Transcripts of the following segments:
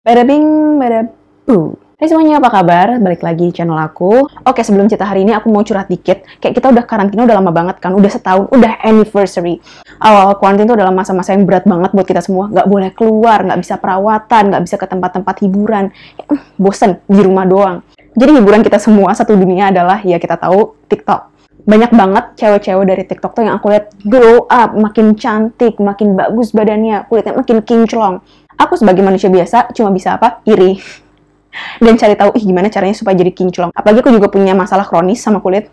Bada bing, bada boo. Hai semuanya, apa kabar? Balik lagi di channel aku. Oke, sebelum cerita hari ini aku mau curhat dikit. Kayak kita udah karantina udah lama banget kan, udah setahun, udah anniversary. Awal karantina tuh adalah masa-masa yang berat banget buat kita semua. Nggak boleh keluar, nggak bisa perawatan, nggak bisa ke tempat-tempat hiburan. Bosen di rumah doang. Jadi hiburan kita semua satu dunia adalah, ya kita tahu, TikTok. Banyak banget cewek-cewek dari TikTok tuh yang aku lihat glow up, makin cantik, makin bagus badannya, kulitnya makin kinclong. Aku sebagai manusia biasa cuma bisa apa? Iri. Dan cari tahu gimana caranya supaya jadi kinclong. Apalagi aku juga punya masalah kronis sama kulit.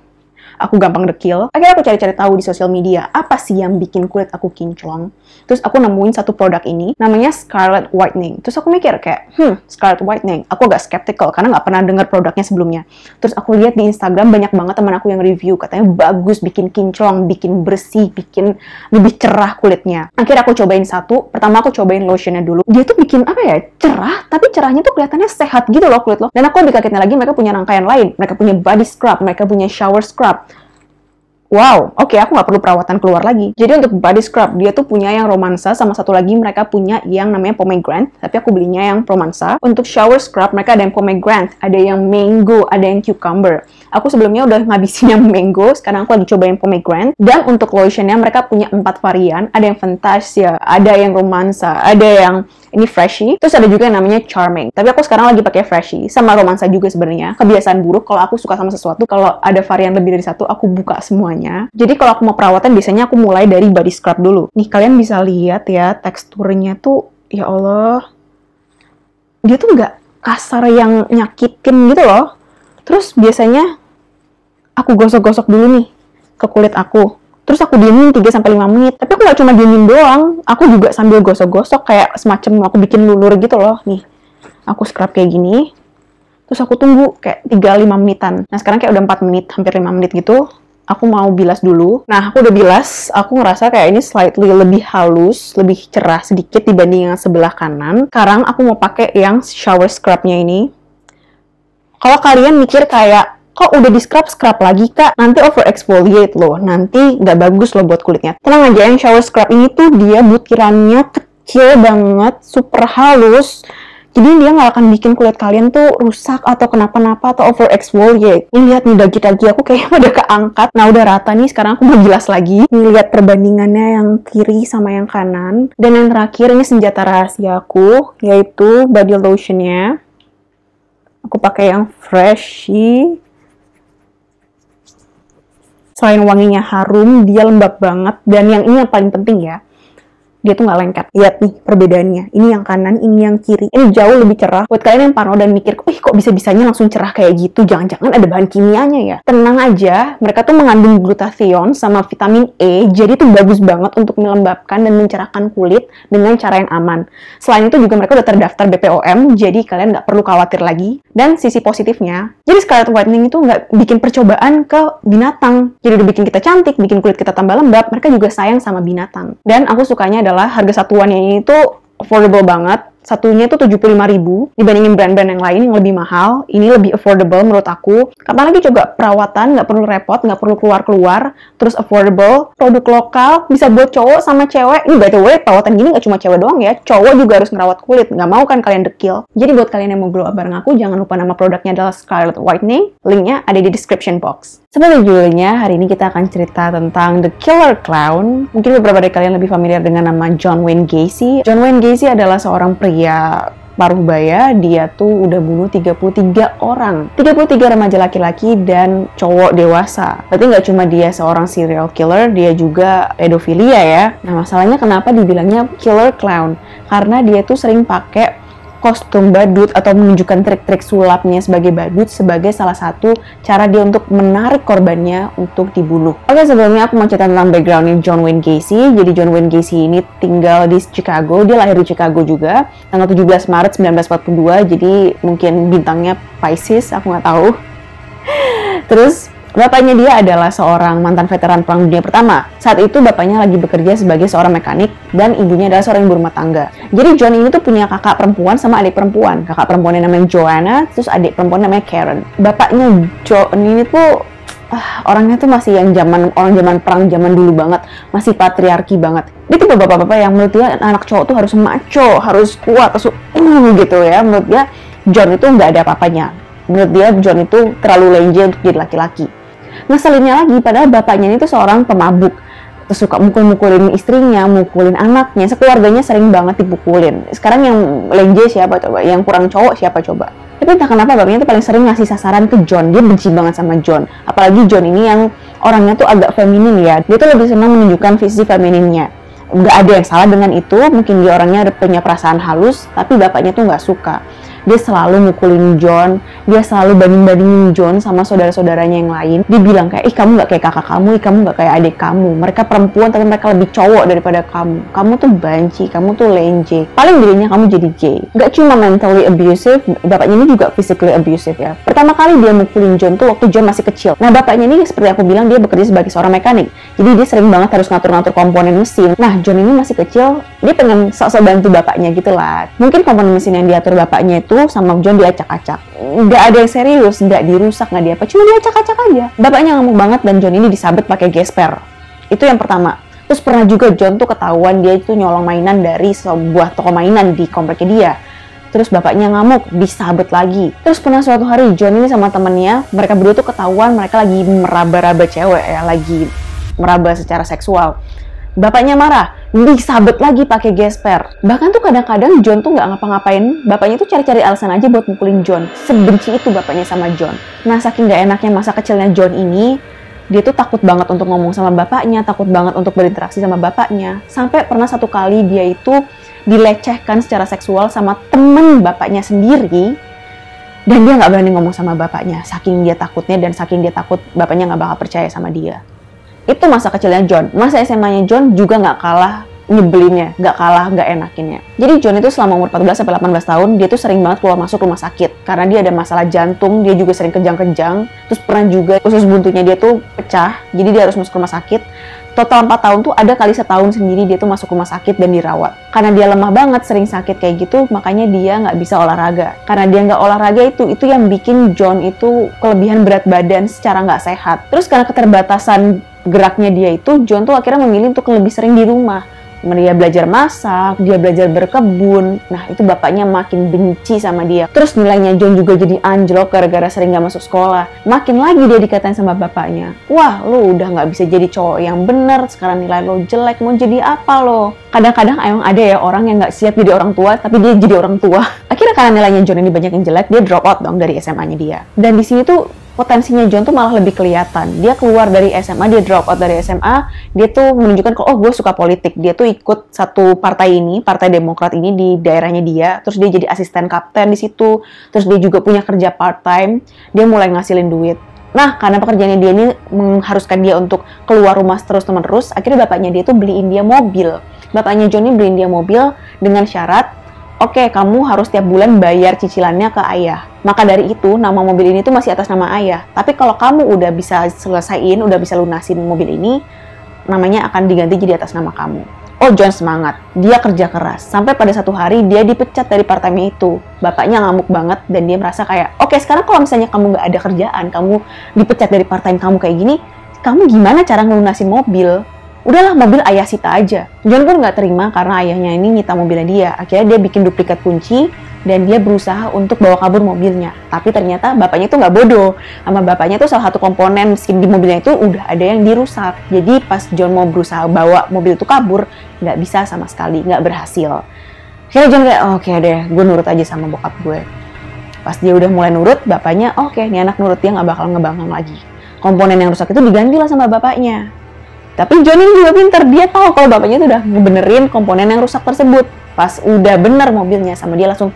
Aku gampang dekil. Akhirnya aku cari-cari tahu di sosial media, apa sih yang bikin kulit aku kinclong. Terus aku nemuin satu produk ini, namanya Scarlet Whitening. Terus aku mikir kayak, Scarlet Whitening. Aku agak skeptical, karena nggak pernah dengar produknya sebelumnya. Terus aku lihat di Instagram, banyak banget teman aku yang review. Katanya bagus, bikin kinclong, bikin bersih, bikin lebih cerah kulitnya. Akhirnya aku cobain satu. Pertama aku cobain lotionnya dulu. Dia tuh bikin, apa ya, cerah, tapi cerahnya tuh kelihatannya sehat gitu loh kulit lo. Dan aku lebih kagetnya lagi, mereka punya rangkaian lain. Mereka punya body scrub, mereka punya shower scrub. Wow, oke, aku nggak perlu perawatan keluar lagi. Jadi untuk body scrub, dia tuh punya yang romansa, sama satu lagi mereka punya yang namanya pomegranate, tapi aku belinya yang romansa. Untuk shower scrub, mereka ada yang pomegranate, ada yang mango, ada yang cucumber. Aku sebelumnya udah ngabisin yang mango, sekarang aku lagi coba yang pomegranate. Dan untuk lotionnya, mereka punya 4 varian, ada yang Fantasia, ada yang romansa, ada yang ini freshy, terus ada juga yang namanya charming. Tapi aku sekarang lagi pakai freshy, sama romansa juga sebenarnya. Kebiasaan buruk kalau aku suka sama sesuatu, kalau ada varian lebih dari satu, aku buka semuanya. Jadi kalau aku mau perawatan, biasanya aku mulai dari body scrub dulu. Nih, kalian bisa lihat ya, teksturnya tuh, ya Allah, dia tuh nggak kasar yang nyakitin gitu loh. Terus biasanya aku gosok-gosok dulu nih ke kulit aku. Terus aku diemin 3-5 menit. Tapi aku nggak cuma diemin doang, aku juga sambil gosok-gosok kayak semacam aku bikin lulur gitu loh. Nih, aku scrub kayak gini. Terus aku tunggu kayak 3-5 menitan. Nah, sekarang kayak udah 4 menit, hampir 5 menit gitu. Aku mau bilas dulu. Nah, aku udah bilas. Aku ngerasa kayak ini slightly lebih halus, lebih cerah sedikit dibanding yang sebelah kanan. Sekarang aku mau pakai yang shower scrubnya ini. Kalau kalian mikir kayak, kok udah di scrub lagi kak, nanti over exfoliate loh, nanti nggak bagus loh buat kulitnya. Tenang aja, yang shower scrub ini tuh dia butirannya kecil banget, super halus, jadi dia nggak akan bikin kulit kalian tuh rusak atau kenapa-napa atau over exfoliate. Ini lihat nih, dagi-dagi aku kayaknya udah keangkat. Nah udah rata nih, sekarang aku mau bilas lagi. Nih lihat perbandingannya yang kiri sama yang kanan. Dan yang terakhir ini senjata rahasia aku, yaitu body lotionnya. Aku pakai yang freshy. Selain wanginya harum, dia lembab banget. Dan yang ini yang paling penting ya, dia tuh nggak lengket. Lihat nih perbedaannya. Ini yang kanan, ini yang kiri. Ini jauh lebih cerah. Buat kalian yang parno dan mikir, kok bisa-bisanya langsung cerah kayak gitu? Jangan-jangan ada bahan kimianya ya? Tenang aja, mereka tuh mengandung glutathione sama vitamin E. Jadi tuh bagus banget untuk melembabkan dan mencerahkan kulit dengan cara yang aman. Selain itu juga mereka udah terdaftar BPOM, jadi kalian nggak perlu khawatir lagi. Dan sisi positifnya, jadi Scarlet Whitening itu nggak bikin percobaan ke binatang. Jadi udah bikin kita cantik, bikin kulit kita tambah lembab, mereka juga sayang sama binatang. Dan aku sukanya adalah harga satuannya ini tuh affordable banget. Satunya itu 75.000 dibandingin brand-brand yang lain yang lebih mahal. Ini lebih affordable menurut aku. Kapan lagi juga perawatan, nggak perlu repot, nggak perlu keluar-keluar. Terus affordable, produk lokal, bisa buat cowok sama cewek. Ini by the way, perawatan gini nggak cuma cewek doang ya. Cowok juga harus ngerawat kulit. Nggak mau kan kalian dekil. Jadi buat kalian yang mau glow up bareng aku, jangan lupa nama produknya adalah Scarlet Whitening. Linknya ada di description box. Seperti judulnya, hari ini kita akan cerita tentang The Killer Clown. Mungkin beberapa dari kalian lebih familiar dengan nama John Wayne Gacy. John Wayne Gacy adalah seorang pria paruh baya. Dia tuh udah bunuh 33 orang. 33 remaja laki-laki dan cowok dewasa. Berarti nggak cuma dia seorang serial killer, dia juga pedofilia ya. Nah, masalahnya kenapa dibilangnya Killer Clown? Karena dia tuh sering pakai kostum badut atau menunjukkan trik-trik sulapnya sebagai badut sebagai salah satu cara dia untuk menarik korbannya untuk dibunuh. Oke, sebelumnya aku mau cerita tentang backgroundnya John Wayne Gacy. Jadi John Wayne Gacy ini tinggal di Chicago, dia lahir di Chicago juga, tanggal 17 Maret 1942, jadi mungkin bintangnya Pisces, aku nggak tahu. Terus bapaknya dia adalah seorang mantan veteran Perang Dunia Pertama. Saat itu bapaknya lagi bekerja sebagai seorang mekanik dan ibunya adalah seorang ibu rumah tangga. Jadi John ini tuh punya kakak perempuan sama adik perempuan. Kakak perempuannya namanya Joanna, terus adik perempuan namanya Karen. Bapaknya John ini tuh orangnya tuh masih yang orang zaman perang zaman dulu banget, masih patriarki banget. Dia tuh bapak-bapak yang menurut dia anak cowok tuh harus macho, harus kuat, harus gitu ya. Menurut dia John itu nggak ada apa-apanya. Menurut dia John itu terlalu lenje untuk jadi laki-laki. Ngeselinnya lagi, padahal bapaknya ini tuh seorang pemabuk. Terus suka mukul-mukulin istrinya, mukulin anaknya, sekeluarganya sering banget dipukulin. Sekarang yang lenje siapa coba? Yang kurang cowok siapa coba? Tapi entah kenapa bapaknya tuh paling sering ngasih sasaran ke John. Dia benci banget sama John. Apalagi John ini yang orangnya tuh agak feminin ya. Dia tuh lebih senang menunjukkan visi femininnya. Nggak ada yang salah dengan itu. Mungkin dia orangnya punya perasaan halus, tapi bapaknya tuh nggak suka. Dia selalu mukulin John, dia selalu banding-bandingin John sama saudara-saudaranya yang lain. Dia bilang kayak, ih kamu nggak kayak kakak kamu, ih kamu nggak kayak adik kamu. Mereka perempuan tapi mereka lebih cowok daripada kamu. Kamu tuh banci, kamu tuh lenje. Paling dirinya kamu jadi gay. Nggak cuma mentally abusive, bapaknya ini juga physically abusive ya. Pertama kali dia mukulin John tuh waktu John masih kecil. Nah bapaknya ini seperti aku bilang dia bekerja sebagai seorang mekanik. Jadi dia sering banget harus ngatur-ngatur komponen mesin. Nah John ini masih kecil, dia pengen sok-sok bantu bapaknya gitu lah. Mungkin komponen mesin yang diatur bapaknya itu sama John diacak-acak. Nggak ada yang serius, nggak dirusak, nggak diapa, cuma diacak-acak aja. Bapaknya ngamuk banget dan John ini disabet pakai gesper. Itu yang pertama. Terus pernah juga John tuh ketahuan dia itu nyolong mainan dari sebuah toko mainan di kompleknya dia. Terus bapaknya ngamuk, disabet lagi. Terus pernah suatu hari John ini sama temennya, mereka berdua tuh ketahuan mereka lagi meraba-raba cewek ya, lagi meraba secara seksual. Bapaknya marah, disabet lagi pakai gesper. Bahkan tuh kadang-kadang John tuh nggak ngapa-ngapain, bapaknya tuh cari-cari alasan aja buat mukulin John. Sebenci itu bapaknya sama John. Nah saking nggak enaknya masa kecilnya John ini, dia tuh takut banget untuk ngomong sama bapaknya, takut banget untuk berinteraksi sama bapaknya. Sampai pernah satu kali dia itu dilecehkan secara seksual sama temen bapaknya sendiri, dan dia nggak berani ngomong sama bapaknya. Saking dia takutnya dan saking dia takut bapaknya nggak bakal percaya sama dia. Itu masa kecilnya John. Masa SMA-nya John juga nggak kalah nyebelinnya, nggak kalah nggak enakinnya. Jadi John itu selama umur 14-18 tahun, dia tuh sering banget keluar masuk rumah sakit. Karena dia ada masalah jantung, dia juga sering kejang-kejang. Terus pernah juga usus buntunya dia tuh pecah, jadi dia harus masuk rumah sakit. Total 4 tahun tuh ada kali setahun sendiri dia tuh masuk rumah sakit dan dirawat. Karena dia lemah banget, sering sakit kayak gitu, makanya dia nggak bisa olahraga. Karena dia nggak olahraga itu yang bikin John itu kelebihan berat badan secara nggak sehat. Terus karena keterbatasan geraknya dia itu, John tuh akhirnya memilih untuk lebih sering di rumah. Dia belajar masak, dia belajar berkebun. Nah, itu bapaknya makin benci sama dia. Terus nilainya John juga jadi anjlok gara-gara sering gak masuk sekolah. Makin lagi dia dikatain sama bapaknya, wah, lo udah gak bisa jadi cowok yang bener, sekarang nilai lo jelek, mau jadi apa lo? Kadang-kadang emang ada ya orang yang gak siap jadi orang tua, tapi dia jadi orang tua. Akhirnya karena nilainya John ini banyak yang jelek, dia drop out dong dari SMA-nya dia. Dan di sini tuh potensinya John tuh malah lebih kelihatan. Dia keluar dari SMA, dia drop out dari SMA, dia tuh menunjukkan kalau, oh gue suka politik. Dia tuh ikut satu partai ini, Partai Demokrat ini di daerahnya dia, terus dia jadi asisten kapten di situ, terus dia juga punya kerja part-time, dia mulai ngasilin duit. Nah, karena pekerjaannya dia ini mengharuskan dia untuk keluar rumah terus-menerus, akhirnya bapaknya dia tuh beliin dia mobil. Bapaknya John ini beliin dia mobil dengan syarat, oke, kamu harus tiap bulan bayar cicilannya ke ayah. Maka dari itu, nama mobil ini tuh masih atas nama ayah. Tapi kalau kamu udah bisa selesaiin, udah bisa lunasin mobil ini, namanya akan diganti jadi atas nama kamu. Oh, John semangat. Dia kerja keras. Sampai pada satu hari, dia dipecat dari part-time itu. Bapaknya ngamuk banget, dan dia merasa kayak, oke, sekarang kalau misalnya kamu nggak ada kerjaan, kamu dipecat dari part-time kamu kayak gini, kamu gimana cara ngelunasin mobil? Udahlah, mobil ayah sita aja. John pun nggak terima karena ayahnya ini nyita mobilnya dia. Akhirnya dia bikin duplikat kunci dan dia berusaha untuk bawa kabur mobilnya. Tapi ternyata bapaknya itu nggak bodoh. Sama bapaknya tuh salah satu komponen mesin di mobilnya itu udah ada yang dirusak. Jadi pas John mau berusaha bawa mobil itu kabur, nggak bisa sama sekali, nggak berhasil. Akhirnya John kayak, oke deh, gue nurut aja sama bokap gue. Pas dia udah mulai nurut, bapaknya, oke, nih anak nurut, dia nggak bakal ngebangkang lagi. Komponen yang rusak itu digantilah sama bapaknya. Tapi John ini juga pinter, dia tahu kalau bapaknya itu udah ngebenerin komponen yang rusak tersebut. Pas udah bener mobilnya, sama dia langsung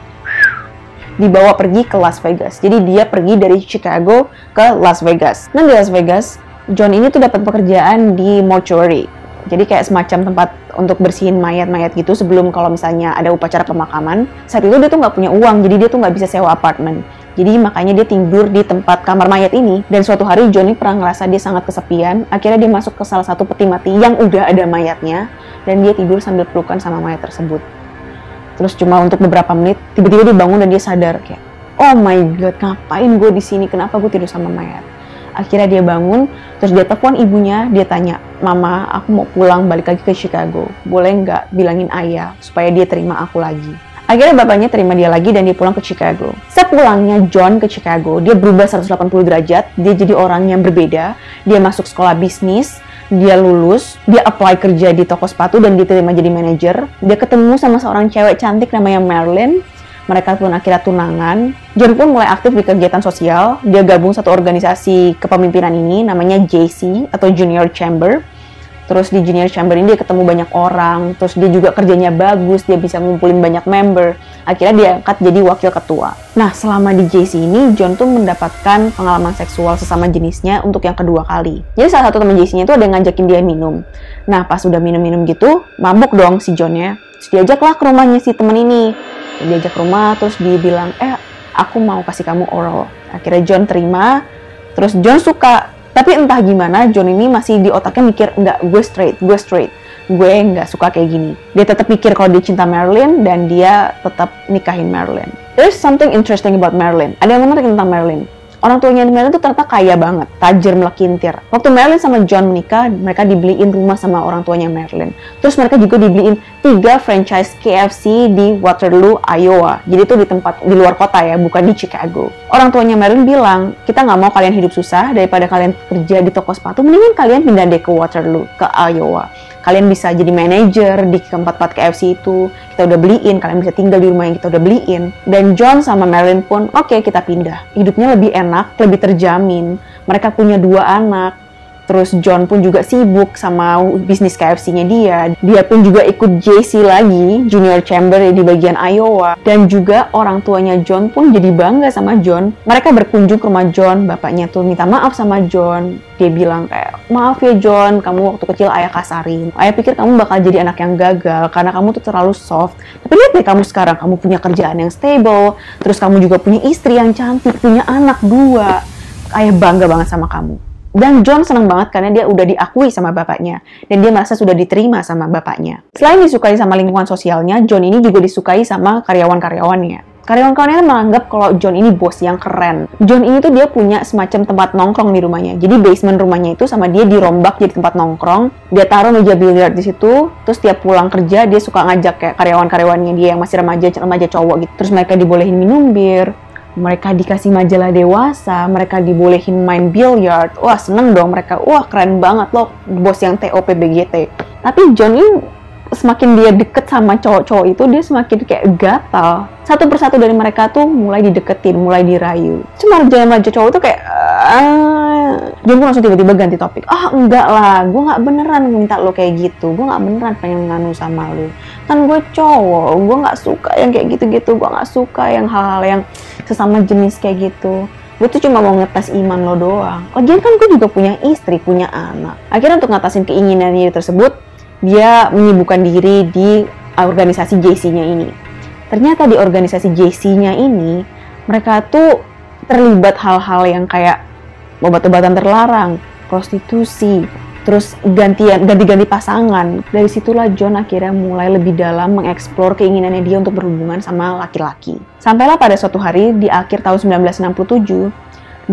dibawa pergi ke Las Vegas. Jadi dia pergi dari Chicago ke Las Vegas. Nah di Las Vegas, John ini tuh dapat pekerjaan di mortuary. Jadi kayak semacam tempat untuk bersihin mayat-mayat gitu sebelum kalau misalnya ada upacara pemakaman. Saat itu dia tuh nggak punya uang, jadi dia tuh nggak bisa sewa apartemen. Jadi makanya dia tidur di tempat kamar mayat ini. Dan suatu hari Johnny pernah ngerasa dia sangat kesepian. Akhirnya dia masuk ke salah satu peti mati yang udah ada mayatnya. Dan dia tidur sambil pelukan sama mayat tersebut. Terus cuma untuk beberapa menit, tiba-tiba dia bangun dan dia sadar kayak, oh my god, ngapain gue di sini? Kenapa gue tidur sama mayat? Akhirnya dia bangun, terus dia telepon ibunya, dia tanya, Mama, aku mau pulang balik lagi ke Chicago. Boleh nggak bilangin ayah supaya dia terima aku lagi? Akhirnya bapaknya terima dia lagi dan dia pulang ke Chicago. Sepulangnya John ke Chicago, dia berubah 180 derajat, dia jadi orang yang berbeda, dia masuk sekolah bisnis, dia lulus, dia apply kerja di toko sepatu dan diterima jadi manajer. Dia ketemu sama seorang cewek cantik namanya Marilyn. Mereka pun akhirnya tunangan. John pun mulai aktif di kegiatan sosial. Dia gabung satu organisasi kepemimpinan ini namanya JC atau Junior Chamber. Terus di Junior Chamber ini dia ketemu banyak orang. Terus dia juga kerjanya bagus, dia bisa ngumpulin banyak member. Akhirnya dia angkat jadi wakil ketua. Nah, selama di JC ini, John tuh mendapatkan pengalaman seksual sesama jenisnya untuk yang kedua kali. Jadi salah satu teman JC-nya itu ada yang ngajakin dia minum. Nah, pas udah minum-minum gitu, mabuk dong si John-nya. Terus diajaklah ke rumahnya si temen ini. Diajak ke rumah, terus dia bilang, aku mau kasih kamu oral. Akhirnya John terima, terus John suka. Tapi entah gimana, John ini masih di otaknya mikir, enggak, gue straight. Gue nggak suka kayak gini. Dia tetap pikir kalau dia cinta Marilyn, dan dia tetap nikahin Marilyn. There's something interesting about Marilyn. Ada yang menarik tentang Marilyn. Orang tuanya Marilyn tuh ternyata kaya banget, tajir melekintir. Waktu Marilyn sama John menikah, mereka dibeliin rumah sama orang tuanya Marilyn. Terus mereka juga dibeliin 3 franchise KFC di Waterloo, Iowa. Jadi itu di luar kota ya, bukan di Chicago. Orang tuanya Marilyn bilang, kita nggak mau kalian hidup susah, daripada kalian kerja di toko sepatu, mendingan kalian pindah deh ke Waterloo, ke Iowa. Kalian bisa jadi manajer di tempat KFC itu, kita udah beliin, kalian bisa tinggal di rumah yang kita udah beliin. Dan John sama Marilyn pun, oke, kita pindah. Hidupnya lebih enak, lebih terjamin. Mereka punya 2 anak. Terus John pun juga sibuk sama bisnis KFC-nya dia. Dia pun juga ikut JC lagi, Junior Chamber di bagian Iowa. Dan juga orang tuanya John pun jadi bangga sama John. Mereka berkunjung ke rumah John, bapaknya tuh minta maaf sama John. Dia bilang kayak, maaf ya John, kamu waktu kecil ayah kasarin. Ayah pikir kamu bakal jadi anak yang gagal, karena kamu tuh terlalu soft. Tapi lihat deh kamu sekarang, kamu punya kerjaan yang stable. Terus kamu juga punya istri yang cantik, punya anak 2. Ayah bangga banget sama kamu. Dan John senang banget karena dia udah diakui sama bapaknya. Dan dia merasa sudah diterima sama bapaknya. Selain disukai sama lingkungan sosialnya, John ini juga disukai sama karyawan-karyawannya. Karyawan-karyawannya menganggap kalau John ini bos yang keren. John ini tuh dia punya semacam tempat nongkrong di rumahnya. Jadi basement rumahnya itu sama dia dirombak jadi tempat nongkrong. Dia taruh meja biliar di situ. Terus tiap pulang kerja dia suka ngajak kayak karyawan-karyawannya dia yang masih remaja cowok gitu. Terus mereka dibolehin minum bir. Mereka dikasih majalah dewasa, mereka dibolehin main billiard. Wah, seneng dong mereka. Wah, keren banget loh, bos yang TOP-BGT. Tapi John ini semakin dia deket sama cowok-cowok itu, dia semakin kayak gatal. Satu persatu dari mereka tuh mulai dideketin, mulai dirayu. Cuma remaja cowok tuh kayak, John pun langsung tiba-tiba ganti topik. Enggak lah, gue gak beneran minta lo kayak gitu. Gue gak beneran pengen nganu sama lo. Kan gue cowok, gue gak suka yang kayak gitu-gitu. Gue gak suka yang hal-hal yang sesama jenis kayak gitu. Gue tuh cuma mau ngetes iman lo doang. Lagian kan gue juga punya istri, punya anak. Akhirnya untuk ngatasin keinginannya tersebut, dia menyibukkan diri di organisasi JC-nya ini. Ternyata di organisasi JC-nya ini, mereka tuh terlibat hal-hal yang kayak obat-obatan terlarang, prostitusi, terus ganti-ganti pasangan. Dari situlah John akhirnya mulai lebih dalam mengeksplor keinginannya dia untuk berhubungan sama laki-laki. Sampailah pada suatu hari di akhir tahun 1967,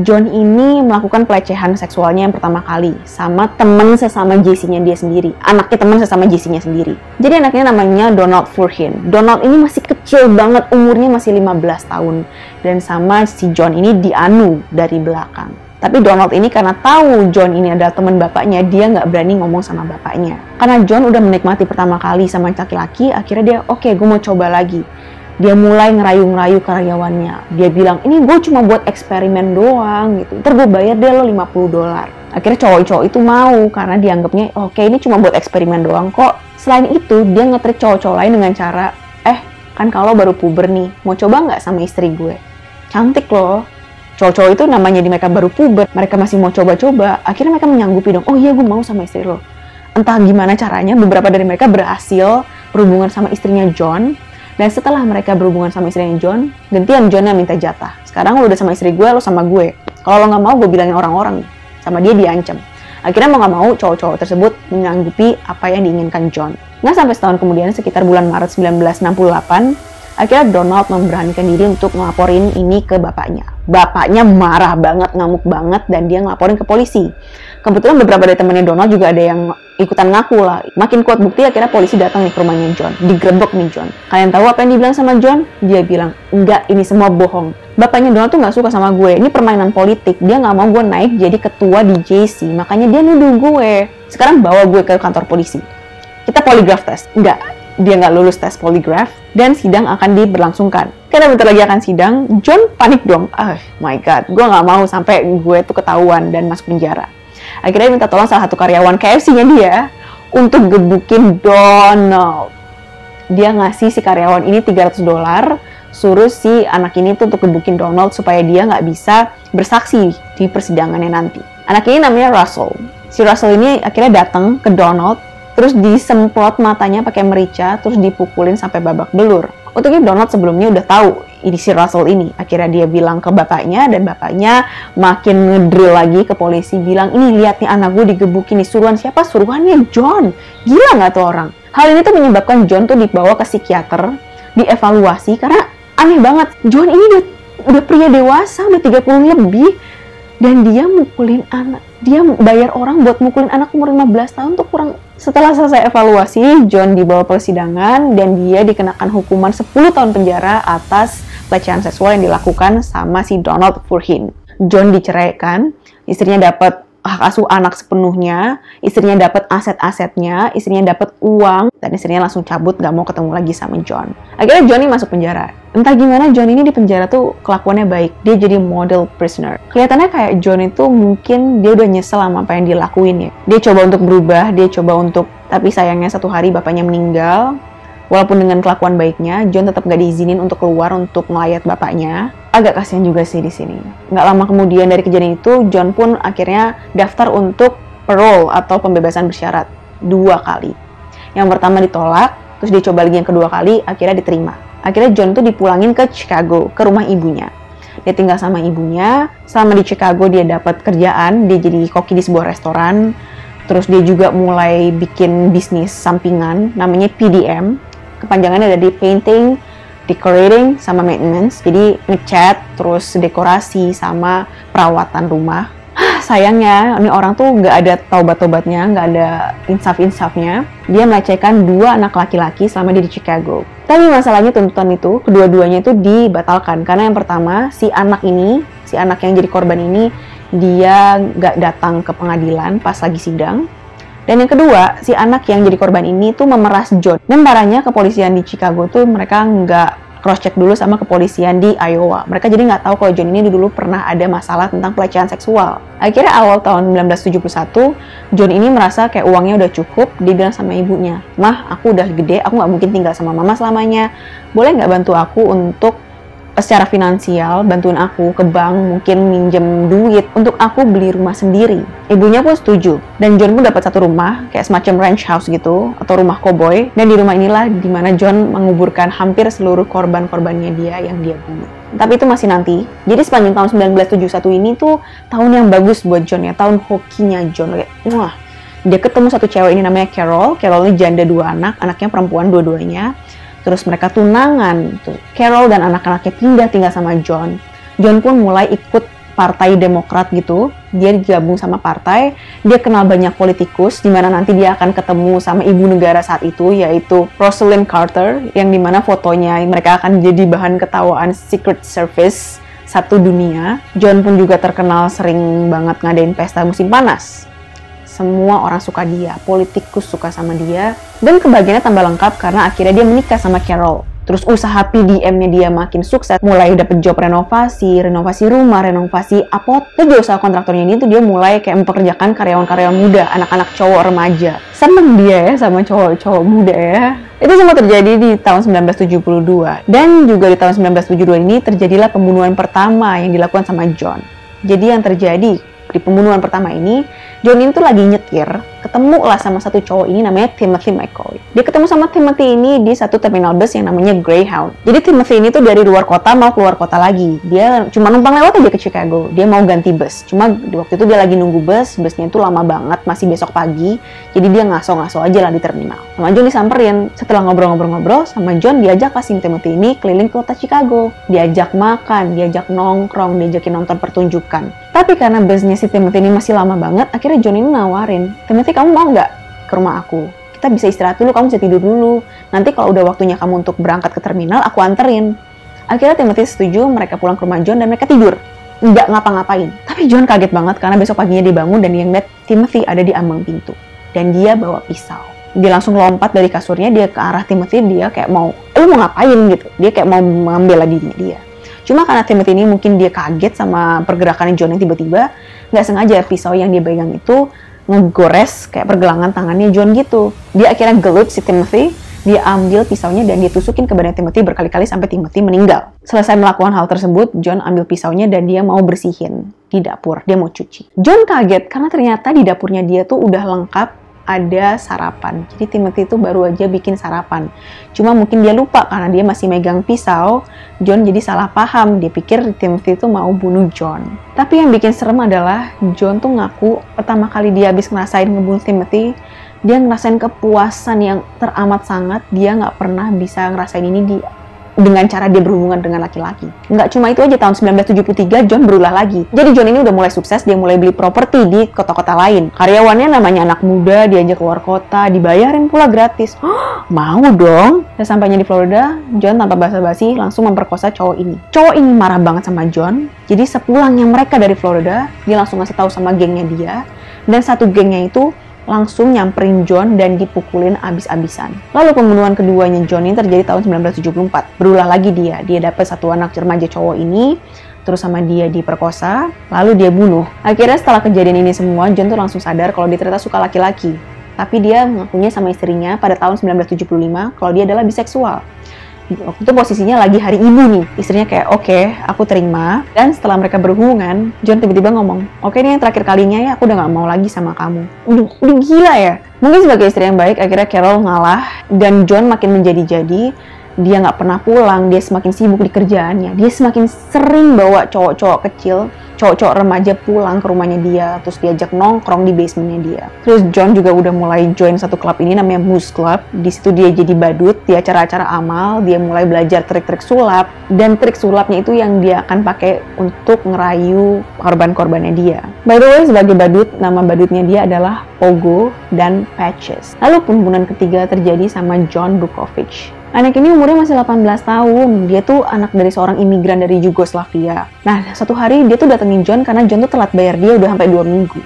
John ini melakukan pelecehan seksualnya yang pertama kali sama teman sesama JC-nya dia sendiri. Anaknya teman sesama JC-nya sendiri. Jadi anaknya namanya Donald Furhin. Donald ini masih kecil banget, umurnya masih 15 tahun. Dan sama si John ini dianu dari belakang. Tapi Donald ini karena tahu John ini adalah teman bapaknya, dia nggak berani ngomong sama bapaknya. Karena John udah menikmati pertama kali sama laki-laki, akhirnya dia, oke, gue mau coba lagi. Dia mulai ngerayu-ngerayu karyawannya. Dia bilang, ini gue cuma buat eksperimen doang gitu. Ntar gue bayar deh lo $50. Akhirnya cowok-cowok itu mau karena dianggapnya, oke, ini cuma buat eksperimen doang kok. Selain itu, dia nge-trick cowok-cowok lain dengan cara, kan kalau baru puber nih, mau coba nggak sama istri gue? Cantik loh. Cowok-cowok itu namanya di mereka baru puber, mereka masih mau coba-coba. Akhirnya mereka menyanggupi dong, oh iya gue mau sama istri lo. Entah gimana caranya, beberapa dari mereka berhasil berhubungan sama istrinya John. Dan setelah mereka berhubungan sama istrinya John, gantian John yang minta jatah. Sekarang lo udah sama istri gue, lo sama gue. Kalau lo nggak mau, gue bilangin orang-orang. Sama dia diancam. Akhirnya mau nggak mau, cowok-cowok tersebut menyanggupi apa yang diinginkan John. Nggak sampai setahun kemudian, sekitar bulan Maret 1968, akhirnya Donald memberanikan diri untuk ngelaporin ini ke bapaknya. Bapaknya marah banget, ngamuk banget, dan dia ngelaporin ke polisi. Kebetulan beberapa dari temannya Donald juga ada yang ikutan ngaku lah. Makin kuat bukti, akhirnya polisi datang nih ke rumahnya John. Digerebek nih John. Kalian tahu apa yang dibilang sama John? Dia bilang, enggak, ini semua bohong. Bapaknya Donald tuh nggak suka sama gue. Ini permainan politik. Dia nggak mau gue naik jadi ketua di JC. Makanya dia nuduh gue. Sekarang bawa gue ke kantor polisi. Kita polygraph test. Enggak, dia nggak lulus tes polygraph. Dan sidang akan diberlangsungkan. Karena bentar lagi akan sidang, John panik dong. Oh my god, gue nggak mau sampai gue tuh ketahuan dan masuk penjara. Akhirnya minta tolong salah satu karyawan KFC-nya dia untuk gebukin Donald. Dia ngasih si karyawan ini $300, suruh si anak ini tuh untuk gebukin Donald supaya dia nggak bisa bersaksi di persidangannya nanti. Anak ini namanya Russell. Si Russell ini akhirnya datang ke Donald, terus disemprot matanya pakai merica, terus dipukulin sampai babak belur. Untungnya Donald sebelumnya udah tahu ini si Russell ini. Akhirnya dia bilang ke bapaknya, dan bapaknya makin ngedrill lagi ke polisi, bilang, ini lihat nih anak gue digebukin nih. Suruhan siapa? Suruhannya John. Gila nggak tuh orang? Hal ini tuh menyebabkan John tuh dibawa ke psikiater, dievaluasi, karena aneh banget. John ini udah pria dewasa, udah 30 lebih, dan dia mukulin anak. Dia bayar orang buat mukulin anak umur 15 tahun tuh kurang. Setelah selesai evaluasi, John dibawa persidangan dan dia dikenakan hukuman 10 tahun penjara atas pelecehan seksual yang dilakukan sama si Donald Furhin. John diceraikan, istrinya dapat hak asuh anak sepenuhnya, istrinya dapat aset-asetnya, istrinya dapat uang, dan istrinya langsung cabut, gak mau ketemu lagi sama John. Akhirnya John ini masuk penjara. Entah gimana John ini di penjara tuh kelakuannya baik, dia jadi model prisoner. Kelihatannya kayak John itu mungkin dia udah nyesel sama apa yang dilakuin ya. Dia coba untuk berubah, tapi sayangnya satu hari bapaknya meninggal. Walaupun dengan kelakuan baiknya, John tetap gak diizinin untuk keluar untuk melayat bapaknya. Agak kasihan juga sih di sini. Nggak lama kemudian dari kejadian itu, John pun akhirnya daftar untuk parole atau pembebasan bersyarat 2 kali. Yang pertama ditolak, terus dia coba lagi yang kedua kali, akhirnya diterima. Akhirnya John tuh dipulangin ke Chicago, ke rumah ibunya. Dia tinggal sama ibunya. Selama di Chicago dia dapat kerjaan, dia jadi koki di sebuah restoran. Terus dia juga mulai bikin bisnis sampingan, namanya PDM. Kepanjangannya ada di painting, decorating, sama maintenance. Jadi ngecat, terus dekorasi, sama perawatan rumah. Sayangnya, ini orang tuh nggak ada taubat-taubatnya, nggak ada insaf-insafnya. Dia melecehkan 2 anak laki-laki selama dia di Chicago. Tapi masalahnya tuntutan itu, kedua-duanya itu dibatalkan. Karena yang pertama, si anak yang jadi korban ini, dia nggak datang ke pengadilan pas lagi sidang. Dan yang kedua, si anak yang jadi korban ini tuh memeras John. Dan parahnya kepolisian di Chicago tuh mereka nggak cross-check dulu sama kepolisian di Iowa. Mereka jadi nggak tahu kalau John ini dulu pernah ada masalah tentang pelecehan seksual. Akhirnya awal tahun 1971, John ini merasa kayak uangnya udah cukup. Dia bilang sama ibunya, "Mah, aku udah gede, aku nggak mungkin tinggal sama mama selamanya. Boleh nggak bantu aku untuk secara finansial, bantuin aku ke bank, mungkin minjem duit untuk aku beli rumah sendiri." Ibunya pun setuju, dan John pun dapat satu rumah, kayak semacam ranch house gitu, atau rumah koboi. Dan di rumah inilah dimana John menguburkan hampir seluruh korban-korbannya dia yang dia bunuh. Tapi itu masih nanti. Jadi sepanjang tahun 1971 ini tuh tahun yang bagus buat John ya, tahun hokinya John. Wah, dia ketemu satu cewek ini namanya Carol. Carol ini janda 2 anak, anaknya perempuan dua-duanya. Terus mereka tunangan. Carol dan anak-anaknya pindah tinggal sama John. John pun mulai ikut partai Demokrat gitu. Dia gabung sama partai. Dia kenal banyak politikus, dimana nanti dia akan ketemu sama ibu negara saat itu, yaitu Rosalynn Carter, yang dimana fotonya mereka akan jadi bahan ketawaan Secret Service satu dunia. John pun juga terkenal sering banget ngadain pesta musim panas. Semua orang suka dia, politikus suka sama dia, dan kebahagiaannya tambah lengkap karena akhirnya dia menikah sama Carol. Terus usaha PDM-nya dia makin sukses, mulai dapet job renovasi rumah, renovasi apotek. Terus di usaha kontraktornya ini tuh dia mulai kayak mempekerjakan karyawan-karyawan muda, anak-anak cowok remaja. Seneng dia ya sama cowok-cowok muda ya. Itu semua terjadi di tahun 1972. Dan juga di tahun 1972 ini terjadilah pembunuhan pertama yang dilakukan sama John. Jadi yang terjadi di pembunuhan pertama ini, John ini tuh lagi nyetir, ketemu lah sama satu cowok ini namanya Timothy McCoy. Dia ketemu sama Timothy ini di satu terminal bus yang namanya Greyhound. Jadi Timothy ini tuh dari luar kota mau keluar kota lagi. Dia cuma numpang lewat aja ke Chicago. Dia mau ganti bus. Cuma di waktu itu dia lagi nunggu busnya itu lama banget, masih besok pagi. Jadi dia ngaso-ngaso aja lah di terminal. Sama John disamperin. Setelah ngobrol-ngobrol sama John, diajak lah si Timothy ini keliling kota Chicago. Diajak makan, diajak nongkrong, diajakin nonton pertunjukan. Tapi karena busnya si Timothy ini masih lama banget, akhirnya John ini nawarin, "Timothy, kamu mau nggak ke rumah aku. Kita bisa istirahat dulu, kamu bisa tidur dulu. Nanti kalau udah waktunya kamu untuk berangkat ke terminal, aku anterin. Akhirnya Timothy setuju, mereka pulang ke rumah John dan mereka tidur. Nggak ngapa-ngapain. Tapi John kaget banget karena besok paginya dia bangun dan dia ngeliat Timothy ada di ambang pintu. Dan dia bawa pisau. Dia langsung lompat dari kasurnya, dia ke arah Timothy, dia kayak mau, lu mau ngapain gitu. Dia kayak mau membela dirinya dia. Cuma karena Timothy ini mungkin dia kaget sama pergerakan John yang tiba-tiba, nggak sengaja pisau yang dia pegang itu ngegores kayak pergelangan tangannya John gitu. Dia akhirnya gelut si Timothy, dia ambil pisaunya dan dia tusukin ke badan Timothy berkali-kali sampai Timothy meninggal. Selesai melakukan hal tersebut, John ambil pisaunya dan dia mau bersihin di dapur, dia mau cuci. John kaget karena ternyata di dapurnya dia tuh udah lengkap ada sarapan. Jadi Timothy itu baru aja bikin sarapan. Cuma mungkin dia lupa karena dia masih megang pisau. John jadi salah paham. Dia pikir Timothy itu mau bunuh John. Tapi yang bikin serem adalah John tuh ngaku pertama kali dia habis ngerasain ngebunuh Timothy, dia ngerasain kepuasan yang teramat sangat. Dia nggak pernah bisa ngerasain ini dengan cara dia berhubungan dengan laki-laki. Nggak cuma itu aja, tahun 1973 John berulah lagi. Jadi John ini udah mulai sukses, dia mulai beli properti di kota-kota lain. Karyawannya namanya anak muda, diajak keluar kota, dibayarin pula gratis. Mau dong. Sesampainya di Florida, John tanpa basa-basi langsung memperkosa cowok ini. Cowok ini marah banget sama John. Jadi sepulangnya mereka dari Florida, dia langsung ngasih tahu sama gengnya dia. Dan satu gengnya itu langsung nyamperin John dan dipukulin abis-abisan. Lalu pembunuhan keduanya John ini terjadi tahun 1974. Berulah lagi dia dapat satu anak remaja cowok ini, terus sama dia diperkosa, lalu dia bunuh. Akhirnya setelah kejadian ini semua, John tuh langsung sadar kalau dia ternyata suka laki-laki. Tapi dia mengakunya sama istrinya pada tahun 1975 kalau dia adalah biseksual. Waktu itu posisinya lagi hari ibu nih. Istrinya kayak, oke, aku terima. Dan setelah mereka berhubungan, John tiba-tiba ngomong, oke, ini yang terakhir kalinya ya, aku udah gak mau lagi sama kamu. Udah gila ya? Mungkin sebagai istri yang baik, akhirnya Carol ngalah. Dan John makin menjadi-jadi. Dia gak pernah pulang, dia semakin sibuk di kerjaannya. Dia semakin sering bawa cowok-cowok kecil, cowok-cowok remaja pulang ke rumahnya dia, terus diajak nongkrong di basementnya dia. Terus John juga udah mulai join satu klub ini namanya Moose Club. Di situ dia jadi badut di acara-acara amal, dia mulai belajar trik-trik sulap, dan trik sulapnya itu yang dia akan pakai untuk ngerayu korban-korbannya dia. By the way, sebagai badut, nama badutnya dia adalah Pogo dan Patches. Lalu pembunuhan ketiga terjadi sama John Bukovic. Anak ini umurnya masih 18 tahun. Dia tuh anak dari seorang imigran dari Yugoslavia. Nah, satu hari dia tuh datengin John karena John tuh telat bayar dia udah sampai 2 minggu.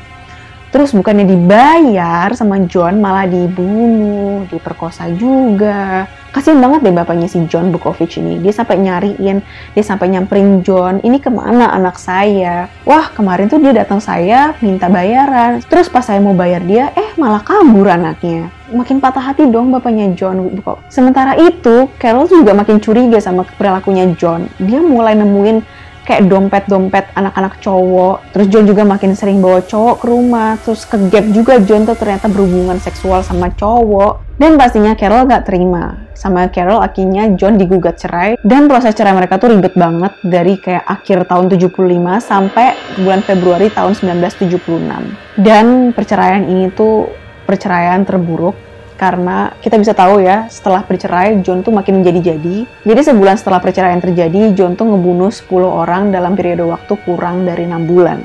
Terus bukannya dibayar sama John, malah dibunuh, diperkosa juga. Kasian banget deh bapaknya si John Bukovic ini. Dia sampai nyariin, dia sampai nyamperin John, ini kemana anak saya? Wah, kemarin tuh dia datang saya minta bayaran. Terus pas saya mau bayar dia, malah kabur anaknya. Makin patah hati dong bapaknya John. Sementara itu, Carol juga makin curiga sama perilakunya John. Dia mulai nemuin kayak dompet-dompet anak-anak cowok. Terus John juga makin sering bawa cowok ke rumah. Terus ke gap juga John tuh ternyata berhubungan seksual sama cowok. Dan pastinya Carol gak terima. Sama Carol akhirnya John digugat cerai. Dan proses cerai mereka tuh ribet banget. Dari kayak akhir tahun 75 sampai bulan Februari tahun 1976. Dan perceraian ini tuh perceraian terburuk. Karena kita bisa tahu ya, setelah bercerai, John tuh makin menjadi-jadi. Jadi sebulan setelah perceraian terjadi, John tuh ngebunuh 10 orang dalam periode waktu kurang dari 6 bulan.